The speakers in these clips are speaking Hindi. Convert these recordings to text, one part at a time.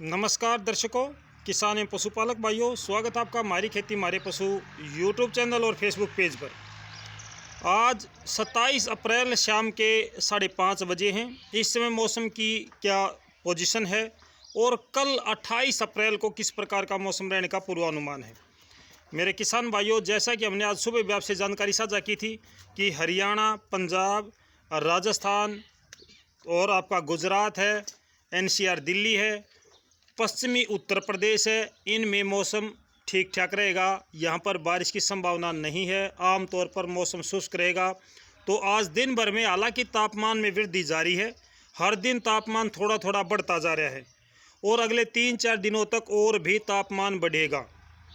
नमस्कार दर्शकों, किसान एवं पशुपालक भाइयों, स्वागत है आपका हमारी खेती हमारे पशु यूट्यूब चैनल और फेसबुक पेज पर। आज 27 अप्रैल शाम के 5:30 बजे हैं। इस समय मौसम की क्या पोजीशन है और कल 28 अप्रैल को किस प्रकार का मौसम रहने का पूर्वानुमान है। मेरे किसान भाइयों, जैसा कि हमने आज सुबह भी आपसे जानकारी साझा की थी कि हरियाणा, पंजाब, राजस्थान और आपका गुजरात है, NCR दिल्ली है, पश्चिमी उत्तर प्रदेश है, इनमें मौसम ठीक ठाक रहेगा। यहाँ पर बारिश की संभावना नहीं है, आमतौर पर मौसम शुष्क रहेगा। तो आज दिन भर में हालांकि तापमान में वृद्धि जारी है, हर दिन तापमान थोड़ा थोड़ा बढ़ता जा रहा है और अगले 3-4 दिनों तक और भी तापमान बढ़ेगा।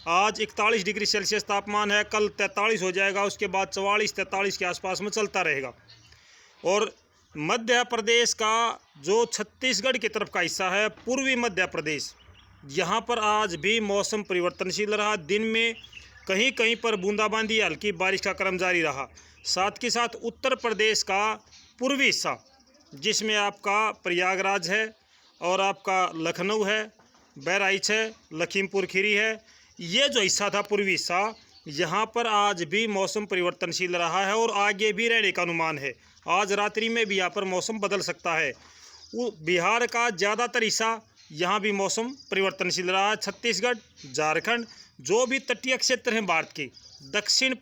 आज 41 डिग्री सेल्सियस तापमान है, कल 43 हो जाएगा, उसके बाद 44-43 के आसपास में चलता रहेगा। और मध्य प्रदेश का जो छत्तीसगढ़ की तरफ का हिस्सा है, पूर्वी मध्य प्रदेश, यहाँ पर आज भी मौसम परिवर्तनशील रहा। दिन में कहीं कहीं पर बूंदाबांदी हल्की बारिश का क्रम जारी रहा। साथ के साथ उत्तर प्रदेश का पूर्वी हिस्सा, जिसमें आपका प्रयागराज है और आपका लखनऊ है, बहराइच है, लखीमपुर खीरी है, ये जो हिस्सा था पूर्वी हिस्सा, यहाँ पर आज भी मौसम परिवर्तनशील रहा है और आगे भी रहने का अनुमान है। आज रात्रि में भी यहाँ पर मौसम बदल सकता है। बिहार का ज़्यादातर हिस्सा यहाँ भी मौसम परिवर्तनशील रहा है। छत्तीसगढ़, झारखंड, जो भी तटीय क्षेत्र हैं भारत के, दक्षिण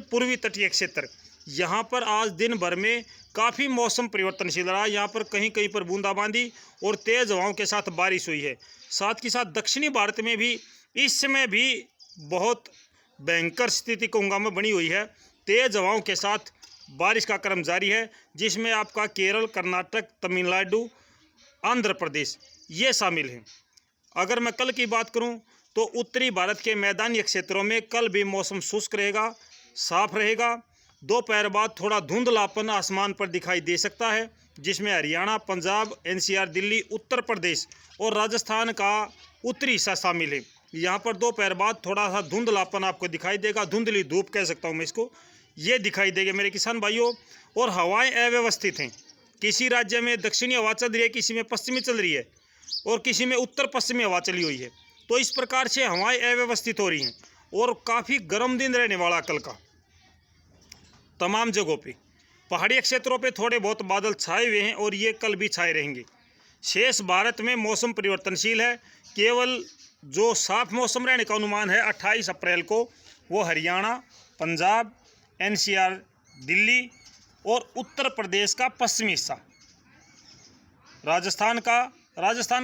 पूर्वी तटीय क्षेत्र, यहाँ पर आज दिन भर में काफ़ी मौसम परिवर्तनशील रहा। यहाँ पर कहीं कहीं पर बूंदाबांदी और तेज़ हवाओं के साथ बारिश हुई है। साथ के साथ दक्षिणी भारत में भी इस समय भी बहुत भयंकर स्थिति कहूँगा मैं बनी हुई है। तेज़ हवाओं के साथ बारिश का क्रम जारी है, जिसमें आपका केरल, कर्नाटक, तमिलनाडु, आंध्र प्रदेश ये शामिल हैं। अगर मैं कल की बात करूं तो उत्तरी भारत के मैदानी क्षेत्रों में कल भी मौसम शुष्क रहेगा, साफ रहेगा। दोपहर बाद थोड़ा धुंधलापन आसमान पर दिखाई दे सकता है, जिसमें हरियाणा, पंजाब, NCR दिल्ली, उत्तर प्रदेश और राजस्थान का उत्तरी हिस्सा शामिल है। यहाँ पर दोपहर बाद थोड़ा सा धुंधलापन आपको दिखाई देगा, धुंधली धूप कह सकता हूँ मैं इसको, ये दिखाई देगा मेरे किसान भाइयों। और हवाएं अव्यवस्थित हैं, किसी राज्य में दक्षिणी हवा चल रही है, किसी में पश्चिमी चल रही है और किसी में उत्तर पश्चिमी हवा चली हुई है। तो इस प्रकार से हवाएं अव्यवस्थित हो रही हैं और काफ़ी गर्म दिन रहने वाला कल का तमाम जगहों पे। पहाड़ी क्षेत्रों पे थोड़े बहुत बादल छाए हुए हैं और ये कल भी छाए रहेंगे। शेष भारत में मौसम परिवर्तनशील है। केवल जो साफ मौसम रहने का अनुमान है 28 अप्रैल को, वो हरियाणा, पंजाब, NCR दिल्ली और उत्तर प्रदेश का पश्चिमी हिस्सा, राजस्थान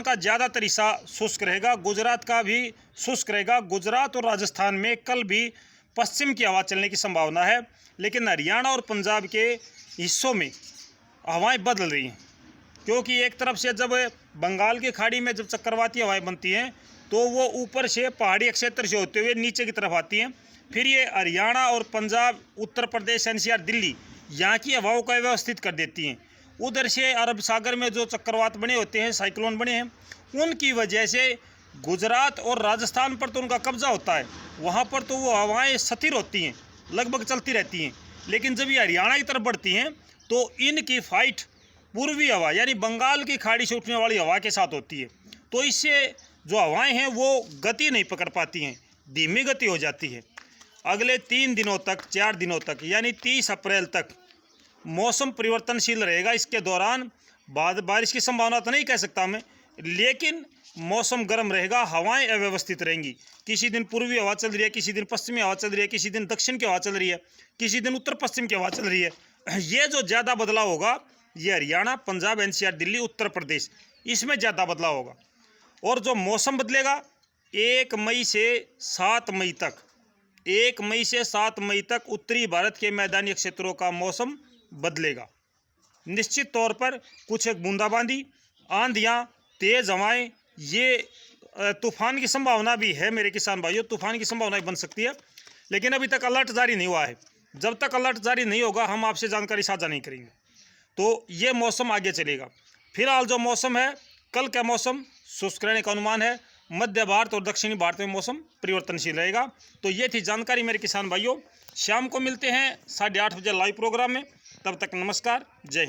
का ज़्यादातर हिस्सा शुष्क रहेगा, गुजरात का भी शुष्क रहेगा। गुजरात और राजस्थान में कल भी पश्चिम की हवा चलने की संभावना है, लेकिन हरियाणा और पंजाब के हिस्सों में हवाएं बदल रही हैं, क्योंकि एक तरफ से जब बंगाल की खाड़ी में जब चक्रवाती हवाएं बनती हैं तो वो ऊपर से पहाड़ी क्षेत्र से होते हुए नीचे की तरफ आती हैं। फिर ये हरियाणा और पंजाब, उत्तर प्रदेश, NCR दिल्ली यहाँ की हवाओं को व्यवस्थित कर देती हैं। उधर से अरब सागर में जो चक्रवात बने होते हैं, साइक्लोन बने हैं, उनकी वजह से गुजरात और राजस्थान पर तो उनका कब्जा होता है, वहाँ पर तो वो हवाएं स्थिर होती हैं, लगभग चलती रहती हैं। लेकिन जब ये हरियाणा की तरफ बढ़ती हैं तो इनकी फाइट पूर्वी हवा यानी बंगाल की खाड़ी से उठने वाली हवा के साथ होती है। तो इससे जो हवाएं हैं वो गति नहीं पकड़ पाती हैं, धीमी गति हो जाती है। अगले 3 दिनों तक, 4 दिनों तक यानी 30 अप्रैल तक मौसम परिवर्तनशील रहेगा। इसके दौरान बारिश की संभावना तो नहीं कह सकता मैं, लेकिन मौसम गर्म रहेगा, हवाएं अव्यवस्थित रहेंगी। किसी दिन पूर्वी हवा चल रही है, किसी दिन पश्चिमी हवा चल रही है, किसी दिन दक्षिण की हवा चल रही है, किसी दिन उत्तर पश्चिम की हवा चल रही है। ये जो ज़्यादा बदलाव होगा ये हरियाणा, पंजाब, NCR दिल्ली, उत्तर प्रदेश, इसमें ज़्यादा बदलाव होगा। और जो मौसम बदलेगा 1 मई से 7 मई तक, 1 मई से 7 मई तक उत्तरी भारत के मैदानी क्षेत्रों का मौसम बदलेगा। निश्चित तौर पर कुछ एक बूंदाबांदी, आंधियाँ, तेज़ हवाएं, ये तूफान की संभावना भी है मेरे किसान भाइयों, तूफान की संभावना बन सकती है। लेकिन अभी तक अलर्ट जारी नहीं हुआ है। जब तक अलर्ट जारी नहीं होगा हम आपसे जानकारी साझा नहीं करेंगे। तो ये मौसम आगे चलेगा। फिलहाल जो मौसम है, कल का मौसम शुष्क रहने का अनुमान है। मध्य भारत और दक्षिणी भारत में मौसम परिवर्तनशील रहेगा। तो ये थी जानकारी मेरे किसान भाइयों। शाम को मिलते हैं 8:30 बजे लाइव प्रोग्राम में। तब तक नमस्कार, जय हिंद।